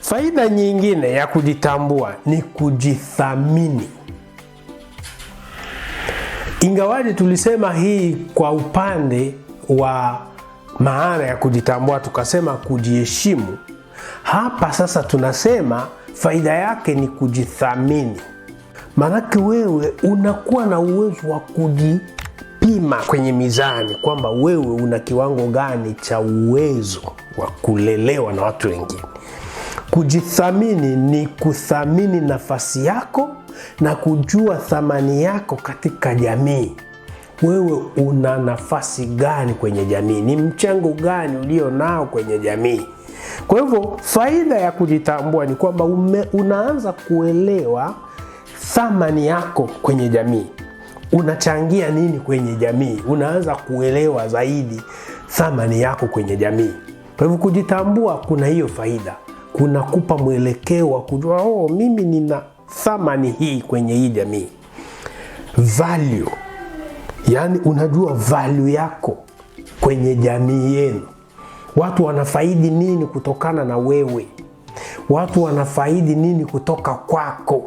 Faida nyingine ya kujitambua ni kujithamini. Ingawaje tulisema hii kwa upande wa maana ya kujitambua, tukasema kujiheshimu. Hapa sasa tunasema faida yake ni kujithamini. Maanake wewe unakuwa na uwezo wa kujipima kwenye mizani kwamba wewe una kiwango gani cha uwezo wa kulelewa na watu wengine. Kujithamini ni kuthamini nafasi yako na kujua thamani yako katika jamii. Wewe una nafasi gani kwenye jamii? Ni mchango gani ulio nao kwenye jamii? Kwa hivyo faida ya kujitambua ni kwamba unaanza kuelewa thamani yako kwenye jamii. Unachangia nini kwenye jamii? Unaanza kuelewa zaidi thamani yako kwenye jamii. Kwa hivyo kujitambua kuna hiyo faida. Kunakupa mwelekeo wa kujua mimi nina thamani hii kwenye hii jamii. Value. Yaani unajua value yako kwenye jamii yenu. Watu wanafaidi nini kutokana na wewe? Watu wanafaidi nini kutoka kwako?